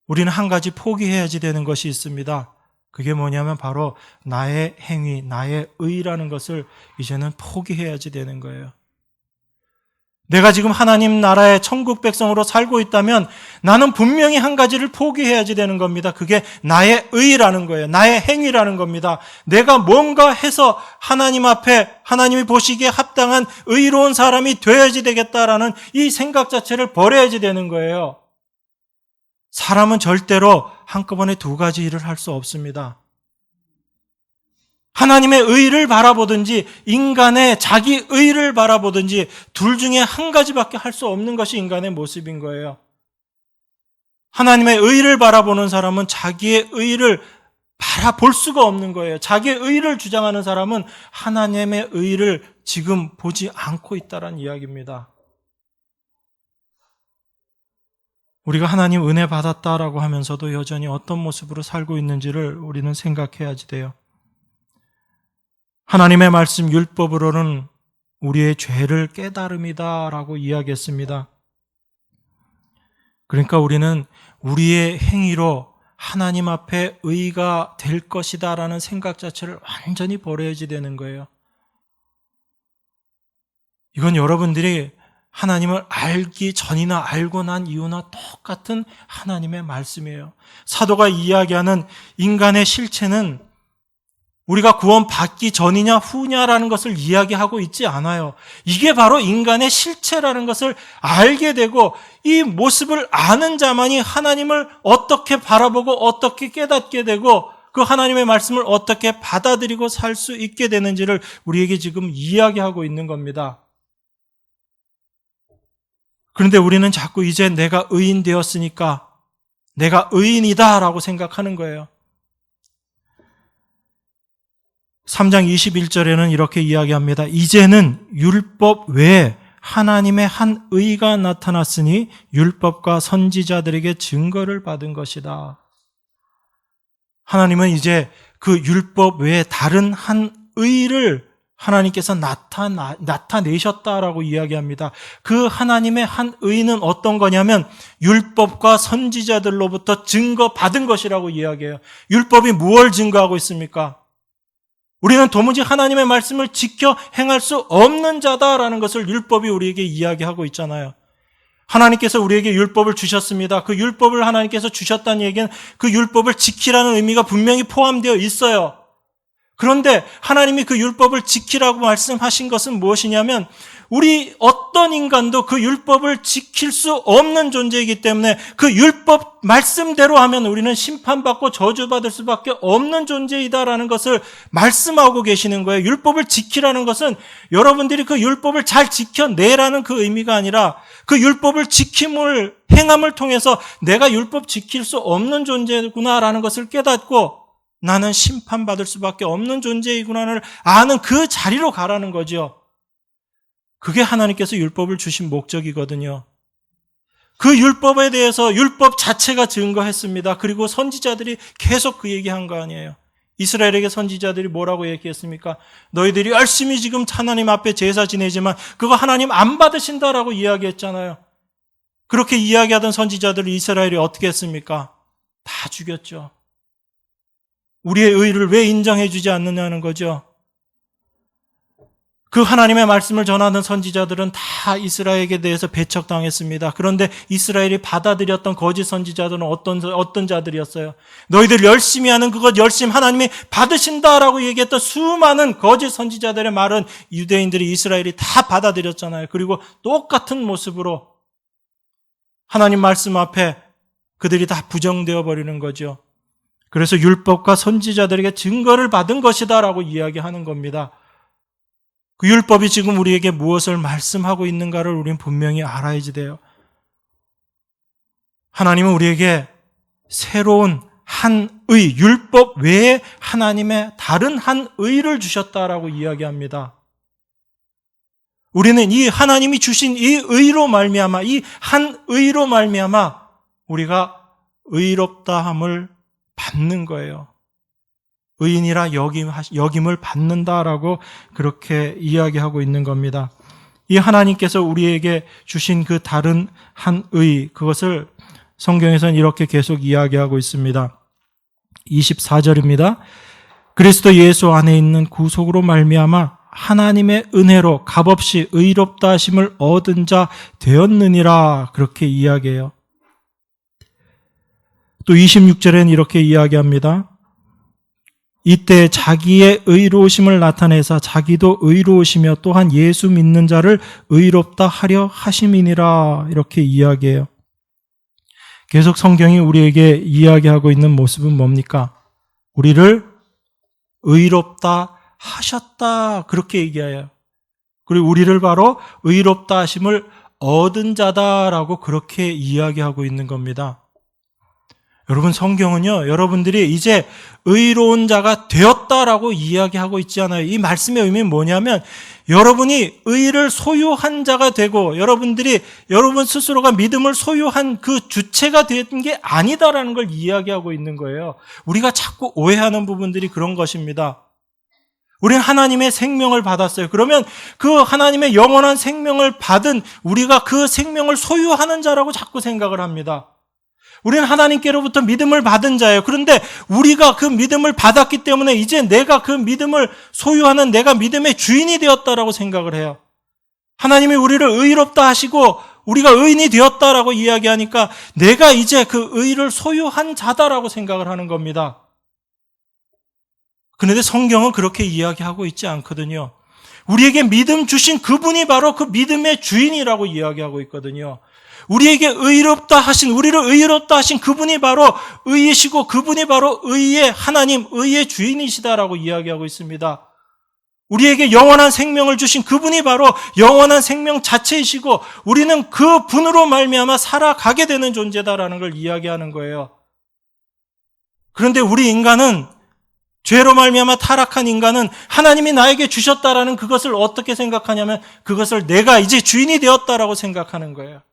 우리는 한 가지 포기해야지 되는 것이 있습니다. 그게 뭐냐면 바로 나의 행위, 나의 의라는 것을 이제는 포기해야지 되는 거예요. 내가 지금 하나님 나라의 천국 백성으로 살고 있다면 나는 분명히 한 가지를 포기해야지 되는 겁니다. 그게 나의 의라는 거예요. 나의 행위라는 겁니다. 내가 뭔가 해서 하나님 앞에 하나님이 보시기에 합당한 의로운 사람이 되어야지 되겠다라는 이 생각 자체를 버려야지 되는 거예요. 사람은 절대로 한꺼번에 두 가지 일을 할 수 없습니다. 하나님의 의를 바라보든지 인간의 자기 의를 바라보든지 둘 중에 한 가지밖에 할 수 없는 것이 인간의 모습인 거예요. 하나님의 의를 바라보는 사람은 자기의 의를 바라볼 수가 없는 거예요. 자기의 의를 주장하는 사람은 하나님의 의를 지금 보지 않고 있다는 이야기입니다. 우리가 하나님 은혜 받았다라고 하면서도 여전히 어떤 모습으로 살고 있는지를 우리는 생각해야지 돼요. 하나님의 말씀 율법으로는 우리의 죄를 깨달음이다라고 이야기했습니다. 그러니까 우리는 우리의 행위로 하나님 앞에 의가 될 것이다라는 생각 자체를 완전히 버려야지 되는 거예요. 이건 여러분들이 하나님을 알기 전이나 알고 난 이후나 똑같은 하나님의 말씀이에요. 사도가 이야기하는 인간의 실체는 우리가 구원받기 전이냐 후냐라는 것을 이야기하고 있지 않아요. 이게 바로 인간의 실체라는 것을 알게 되고 이 모습을 아는 자만이 하나님을 어떻게 바라보고 어떻게 깨닫게 되고 그 하나님의 말씀을 어떻게 받아들이고 살 수 있게 되는지를 우리에게 지금 이야기하고 있는 겁니다. 그런데 우리는 자꾸 이제 내가 의인 되었으니까 내가 의인이다라고 생각하는 거예요. 3장 21절에는 이렇게 이야기합니다. 이제는 율법 외에 하나님의 한 의가 나타났으니 율법과 선지자들에게 증거를 받은 것이다. 하나님은 이제 그 율법 외에 다른 한 의를 하나님께서 나타내셨다라고 이야기합니다. 그 하나님의 한 의는 어떤 거냐면 율법과 선지자들로부터 증거받은 것이라고 이야기해요. 율법이 무엇을 증거하고 있습니까? 우리는 도무지 하나님의 말씀을 지켜 행할 수 없는 자다라는 것을 율법이 우리에게 이야기하고 있잖아요. 하나님께서 우리에게 율법을 주셨습니다. 그 율법을 하나님께서 주셨다는 얘기는 그 율법을 지키라는 의미가 분명히 포함되어 있어요. 그런데 하나님이 그 율법을 지키라고 말씀하신 것은 무엇이냐면 우리 어떤 인간도 그 율법을 지킬 수 없는 존재이기 때문에 그 율법 말씀대로 하면 우리는 심판받고 저주받을 수밖에 없는 존재이다라는 것을 말씀하고 계시는 거예요. 율법을 지키라는 것은 여러분들이 그 율법을 잘 지켜내라는 그 의미가 아니라 그 율법을 지킴을 행함을 통해서 내가 율법 지킬 수 없는 존재구나라는 것을 깨닫고 나는 심판받을 수밖에 없는 존재이구나를 아는 그 자리로 가라는 거죠. 그게 하나님께서 율법을 주신 목적이거든요. 그 율법에 대해서 율법 자체가 증거했습니다. 그리고 선지자들이 계속 그 얘기한 거 아니에요. 이스라엘에게 선지자들이 뭐라고 얘기했습니까? 너희들이 열심히 지금 하나님 앞에 제사 지내지만 그거 하나님 안 받으신다라고 이야기했잖아요. 그렇게 이야기하던 선지자들을 이스라엘이 어떻게 했습니까? 다 죽였죠. 우리의 의를 왜 인정해 주지 않느냐는 거죠. 그 하나님의 말씀을 전하는 선지자들은 다 이스라엘에 대해서 배척당했습니다. 그런데 이스라엘이 받아들였던 거짓 선지자들은 어떤 자들이었어요? 너희들 열심히 하는 그것 열심 하나님이 받으신다라고 얘기했던 수많은 거짓 선지자들의 말은 유대인들이 이스라엘이 다 받아들였잖아요. 그리고 똑같은 모습으로 하나님 말씀 앞에 그들이 다 부정되어 버리는 거죠. 그래서 율법과 선지자들에게 증거를 받은 것이다라고 이야기하는 겁니다. 그 율법이 지금 우리에게 무엇을 말씀하고 있는가를 우리는 분명히 알아야지 돼요. 하나님은 우리에게 새로운 한 의, 율법 외에 하나님의 다른 한 의를 주셨다라고 이야기합니다. 우리는 이 하나님이 주신 이 의로 말미암아, 이 한 의로 말미암아 우리가 의롭다함을 받는 거예요. 의인이라 여김을 받는다라고 그렇게 이야기하고 있는 겁니다. 이 하나님께서 우리에게 주신 그 다른 한 의, 그것을 성경에서는 이렇게 계속 이야기하고 있습니다. 24절입니다. 그리스도 예수 안에 있는 구속으로 말미암아 하나님의 은혜로 값없이 의롭다 하심을 얻은 자 되었느니라, 그렇게 이야기해요. 또 26절에는 이렇게 이야기합니다. 이때 자기의 의로우심을 나타내사 자기도 의로우시며 또한 예수 믿는 자를 의롭다 하려 하심이니라, 이렇게 이야기해요. 계속 성경이 우리에게 이야기하고 있는 모습은 뭡니까? 우리를 의롭다 하셨다, 그렇게 얘기해요. 그리고 우리를 바로 의롭다 하심을 얻은 자다라고 그렇게 이야기하고 있는 겁니다. 여러분, 성경은요, 여러분들이 이제 의로운 자가 되었다라고 이야기하고 있지 않아요. 이 말씀의 의미는 뭐냐면, 여러분이 의를 소유한 자가 되고, 여러분 스스로가 믿음을 소유한 그 주체가 된 게 아니다라는 걸 이야기하고 있는 거예요. 우리가 자꾸 오해하는 부분들이 그런 것입니다. 우리는 하나님의 생명을 받았어요. 그러면 그 하나님의 영원한 생명을 받은 우리가 그 생명을 소유하는 자라고 자꾸 생각을 합니다. 우리는 하나님께로부터 믿음을 받은 자예요. 그런데 우리가 그 믿음을 받았기 때문에 이제 내가 그 믿음을 소유하는, 내가 믿음의 주인이 되었다라고 생각을 해요. 하나님이 우리를 의롭다 하시고 우리가 의인이 되었다라고 이야기하니까 내가 이제 그 의를 소유한 자다라고 생각을 하는 겁니다. 그런데 성경은 그렇게 이야기하고 있지 않거든요. 우리에게 믿음 주신 그분이 바로 그 믿음의 주인이라고 이야기하고 있거든요. 우리에게 의롭다 하신, 우리를 의롭다 하신 그분이 바로 의이시고 그분이 바로 의의 하나님, 의의 주인이시다라고 이야기하고 있습니다. 우리에게 영원한 생명을 주신 그분이 바로 영원한 생명 자체이시고 우리는 그 분으로 말미암아 살아가게 되는 존재다라는 걸 이야기하는 거예요. 그런데 우리 인간은, 죄로 말미암아 타락한 인간은 하나님이 나에게 주셨다라는 그것을 어떻게 생각하냐면 그것을 내가 이제 주인이 되었다라고 생각하는 거예요.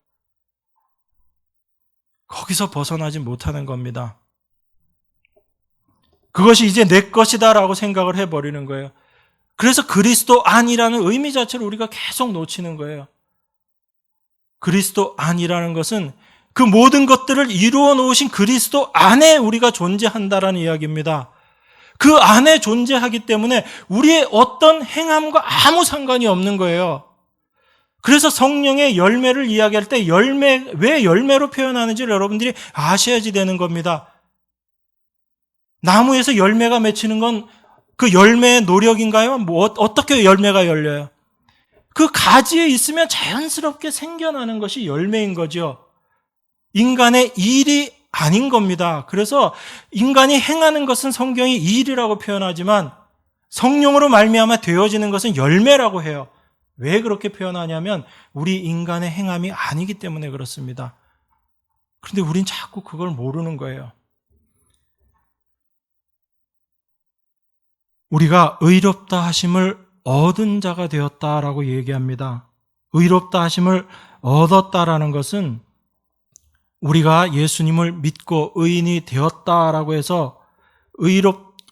거기서 벗어나지 못하는 겁니다. 그것이 이제 내 것이다라고 생각을 해버리는 거예요. 그래서 그리스도 안이라는 의미 자체를 우리가 계속 놓치는 거예요. 그리스도 안이라는 것은 그 모든 것들을 이루어 놓으신 그리스도 안에 우리가 존재한다라는 이야기입니다. 그 안에 존재하기 때문에 우리의 어떤 행함과 아무 상관이 없는 거예요. 그래서 성령의 열매를 이야기할 때 왜 열매로 표현하는지를 여러분들이 아셔야지 되는 겁니다. 나무에서 열매가 맺히는 건 그 열매의 노력인가요? 어떻게 열매가 열려요? 그 가지에 있으면 자연스럽게 생겨나는 것이 열매인 거죠. 인간의 일이 아닌 겁니다. 그래서 인간이 행하는 것은 성경이 일이라고 표현하지만 성령으로 말미암아 되어지는 것은 열매라고 해요. 왜 그렇게 표현하냐면 우리 인간의 행함이 아니기 때문에 그렇습니다. 그런데 우린 자꾸 그걸 모르는 거예요. 우리가 의롭다 하심을 얻은 자가 되었다라고 얘기합니다. 의롭다 하심을 얻었다라는 것은 우리가 예수님을 믿고 의인이 되었다라고 해서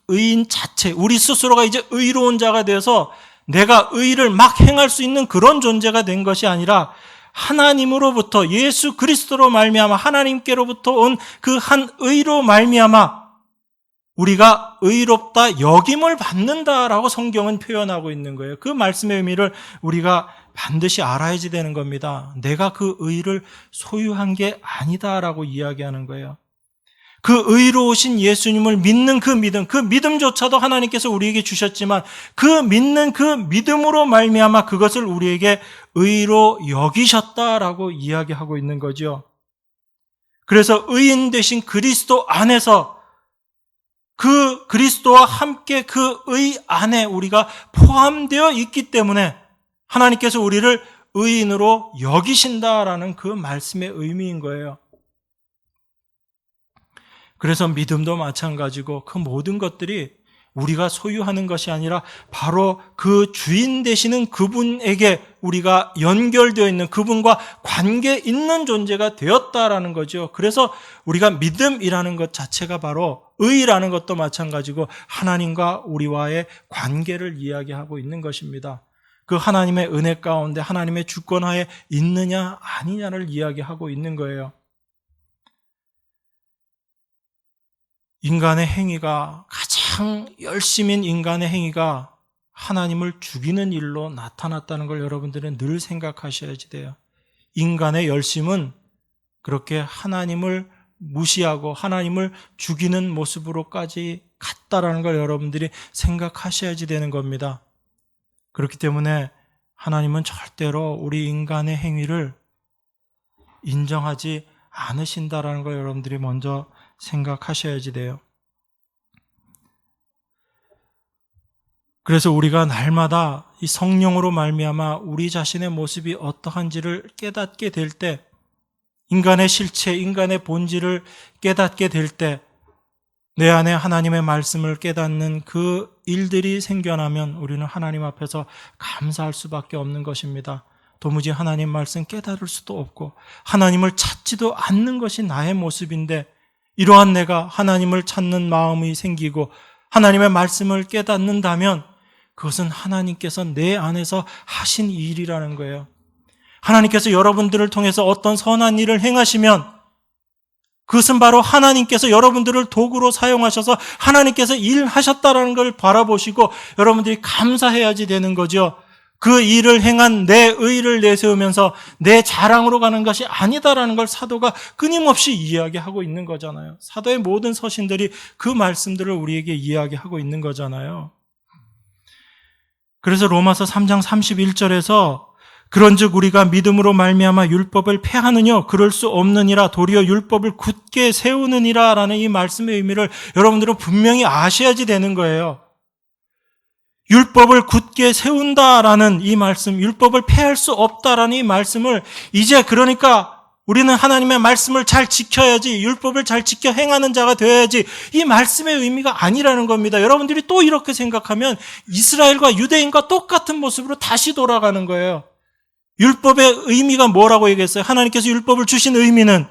의인 자체, 우리 스스로가 이제 의로운 자가 되어서 내가 의를 막 행할 수 있는 그런 존재가 된 것이 아니라 하나님으로부터 예수 그리스도로 말미암아 하나님께로부터 온 그 한 의로 말미암아 우리가 의롭다 여김을 받는다라고 성경은 표현하고 있는 거예요. 그 말씀의 의미를 우리가 반드시 알아야지 되는 겁니다. 내가 그 의를 소유한 게 아니다라고 이야기하는 거예요. 그 의로우신 예수님을 믿는 그 믿음조차도 하나님께서 우리에게 주셨지만 그 믿는 그 믿음으로 말미암아 그것을 우리에게 의로 여기셨다라고 이야기하고 있는 거죠. 그래서 의인 되신 그리스도 안에서 그 그리스도와 함께 그 의 안에 우리가 포함되어 있기 때문에 하나님께서 우리를 의인으로 여기신다라는 그 말씀의 의미인 거예요. 그래서 믿음도 마찬가지고 그 모든 것들이 우리가 소유하는 것이 아니라 바로 그 주인 되시는 그분에게 우리가 연결되어 있는, 그분과 관계 있는 존재가 되었다라는 거죠. 그래서 우리가 믿음이라는 것 자체가 바로 의라는 것도 마찬가지고 하나님과 우리와의 관계를 이야기하고 있는 것입니다. 그 하나님의 은혜 가운데 하나님의 주권하에 있느냐 아니냐를 이야기하고 있는 거예요. 인간의 행위가, 가장 열심인 인간의 행위가 하나님을 죽이는 일로 나타났다는 걸 여러분들은 늘 생각하셔야지 돼요. 인간의 열심은 그렇게 하나님을 무시하고 하나님을 죽이는 모습으로까지 갔다라는 걸 여러분들이 생각하셔야지 되는 겁니다. 그렇기 때문에 하나님은 절대로 우리 인간의 행위를 인정하지 않으신다라는 걸 여러분들이 먼저 생각하셔야지 돼요. 그래서 우리가 날마다 이 성령으로 말미암아 우리 자신의 모습이 어떠한지를 깨닫게 될 때, 인간의 실체, 인간의 본질을 깨닫게 될 때, 내 안에 하나님의 말씀을 깨닫는 그 일들이 생겨나면 우리는 하나님 앞에서 감사할 수밖에 없는 것입니다. 도무지 하나님 말씀 깨달을 수도 없고 하나님을 찾지도 않는 것이 나의 모습인데, 이러한 내가 하나님을 찾는 마음이 생기고 하나님의 말씀을 깨닫는다면 그것은 하나님께서 내 안에서 하신 일이라는 거예요. 하나님께서 여러분들을 통해서 어떤 선한 일을 행하시면 그것은 바로 하나님께서 여러분들을 도구로 사용하셔서 하나님께서 일하셨다라는 걸 바라보시고 여러분들이 감사해야지 되는 거죠. 그 일을 행한 내 의를 내세우면서 내 자랑으로 가는 것이 아니다라는 걸 사도가 끊임없이 이야기하고 있는 거잖아요. 사도의 모든 서신들이 그 말씀들을 우리에게 이야기하고 있는 거잖아요. 그래서 로마서 3장 31절에서 그런즉 우리가 믿음으로 말미암아 율법을 폐하느냐? 그럴 수 없느니라. 도리어 율법을 굳게 세우느니라 라는 이 말씀의 의미를 여러분들은 분명히 아셔야지 되는 거예요. 율법을 굳게 세운다라는 이 말씀, 율법을 폐할 수 없다라는 이 말씀을 이제 그러니까 우리는 하나님의 말씀을 잘 지켜야지, 율법을 잘 지켜 행하는 자가 되어야지, 이 말씀의 의미가 아니라는 겁니다. 여러분들이 또 이렇게 생각하면 이스라엘과 유대인과 똑같은 모습으로 다시 돌아가는 거예요. 율법의 의미가 뭐라고 얘기했어요? 하나님께서 율법을 주신 의미는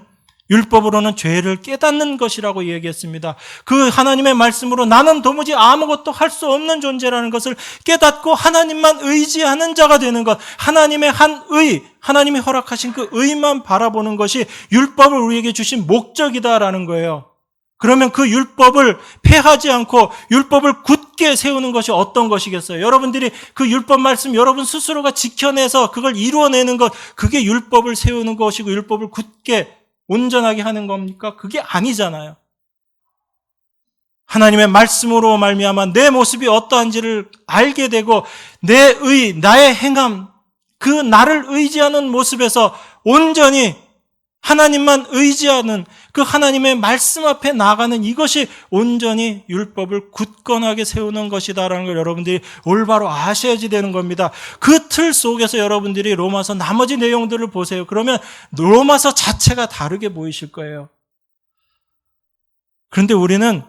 율법으로는 죄를 깨닫는 것이라고 얘기했습니다. 그 하나님의 말씀으로 나는 도무지 아무것도 할 수 없는 존재라는 것을 깨닫고 하나님만 의지하는 자가 되는 것, 하나님의 한 의, 하나님이 허락하신 그 의만 바라보는 것이 율법을 우리에게 주신 목적이다라는 거예요. 그러면 그 율법을 폐하지 않고 율법을 굳게 세우는 것이 어떤 것이겠어요? 여러분들이 그 율법 말씀 여러분 스스로가 지켜내서 그걸 이루어내는 것, 그게 율법을 세우는 것이고 율법을 굳게 온전하게 하는 겁니까? 그게 아니잖아요. 하나님의 말씀으로 말미암아 내 모습이 어떠한지를 알게 되고 내 의, 나의 행함, 그 나를 의지하는 모습에서 온전히 하나님만 의지하는 그 하나님의 말씀 앞에 나가는 이것이 온전히 율법을 굳건하게 세우는 것이다라는 걸 여러분들이 올바로 아셔야지 되는 겁니다. 그 틀 속에서 여러분들이 로마서 나머지 내용들을 보세요. 그러면 로마서 자체가 다르게 보이실 거예요. 그런데 우리는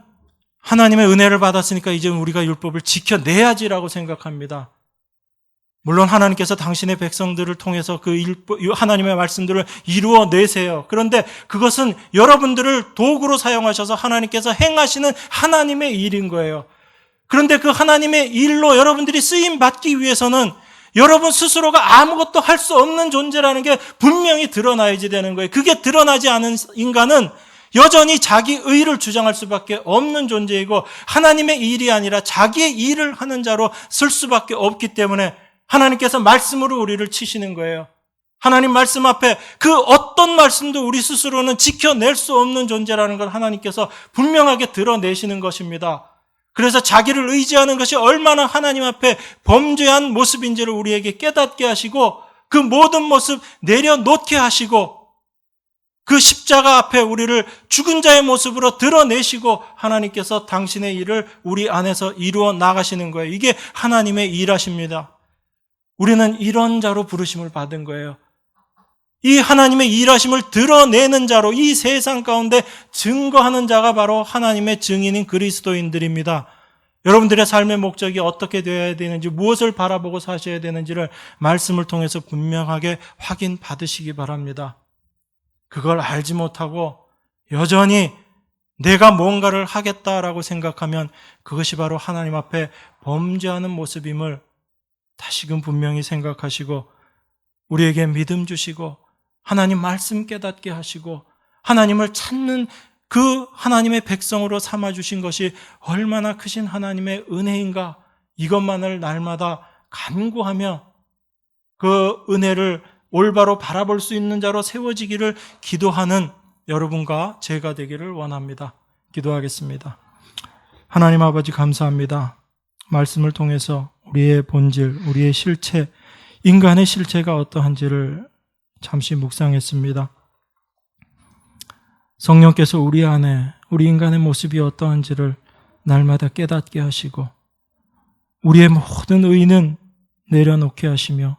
하나님의 은혜를 받았으니까 이제 우리가 율법을 지켜내야지라고 생각합니다. 물론 하나님께서 당신의 백성들을 통해서 그 하나님의 말씀들을 이루어내세요. 그런데 그것은 여러분들을 도구로 사용하셔서 하나님께서 행하시는 하나님의 일인 거예요. 그런데 그 하나님의 일로 여러분들이 쓰임받기 위해서는 여러분 스스로가 아무것도 할 수 없는 존재라는 게 분명히 드러나야지 되는 거예요. 그게 드러나지 않은 인간은 여전히 자기 의를 주장할 수밖에 없는 존재이고 하나님의 일이 아니라 자기의 일을 하는 자로 쓸 수밖에 없기 때문에 하나님께서 말씀으로 우리를 치시는 거예요. 하나님 말씀 앞에 그 어떤 말씀도 우리 스스로는 지켜낼 수 없는 존재라는 걸 하나님께서 분명하게 드러내시는 것입니다. 그래서 자기를 의지하는 것이 얼마나 하나님 앞에 범죄한 모습인지를 우리에게 깨닫게 하시고 그 모든 모습 내려놓게 하시고 그 십자가 앞에 우리를 죽은 자의 모습으로 드러내시고 하나님께서 당신의 일을 우리 안에서 이루어 나가시는 거예요. 이게 하나님의 일하십니다. 우리는 이런 자로 부르심을 받은 거예요. 이 하나님의 일하심을 드러내는 자로 이 세상 가운데 증거하는 자가 바로 하나님의 증인인 그리스도인들입니다. 여러분들의 삶의 목적이 어떻게 되어야 되는지, 무엇을 바라보고 사셔야 되는지를 말씀을 통해서 분명하게 확인받으시기 바랍니다. 그걸 알지 못하고 여전히 내가 뭔가를 하겠다라고 생각하면 그것이 바로 하나님 앞에 범죄하는 모습임을 다시금 분명히 생각하시고, 우리에게 믿음 주시고 하나님 말씀 깨닫게 하시고 하나님을 찾는 그 하나님의 백성으로 삼아주신 것이 얼마나 크신 하나님의 은혜인가, 이것만을 날마다 간구하며 그 은혜를 올바로 바라볼 수 있는 자로 세워지기를 기도하는 여러분과 제가 되기를 원합니다. 기도하겠습니다. 하나님 아버지, 감사합니다. 말씀을 통해서 우리의 본질, 우리의 실체, 인간의 실체가 어떠한지를 잠시 묵상했습니다. 성령께서 우리 안에 우리 인간의 모습이 어떠한지를 날마다 깨닫게 하시고 우리의 모든 의는 내려놓게 하시며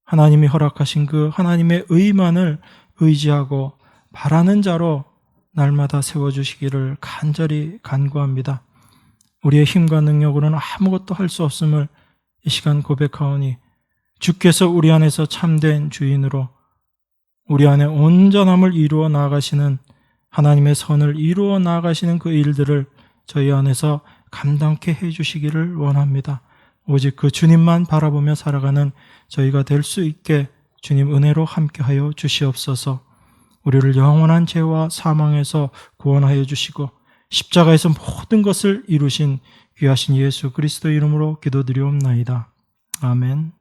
하나님이 허락하신 그 하나님의 의만을 의지하고 바라는 자로 날마다 세워주시기를 간절히 간구합니다. 우리의 힘과 능력으로는 아무것도 할 수 없음을 이 시간 고백하오니 주께서 우리 안에서 참된 주인으로 우리 안에 온전함을 이루어 나아가시는, 하나님의 선을 이루어 나아가시는 그 일들을 저희 안에서 감당케 해주시기를 원합니다. 오직 그 주님만 바라보며 살아가는 저희가 될 수 있게 주님 은혜로 함께하여 주시옵소서. 우리를 영원한 죄와 사망에서 구원하여 주시고 십자가에서 모든 것을 이루신 귀하신 예수 그리스도 이름으로 기도드리옵나이다. 아멘.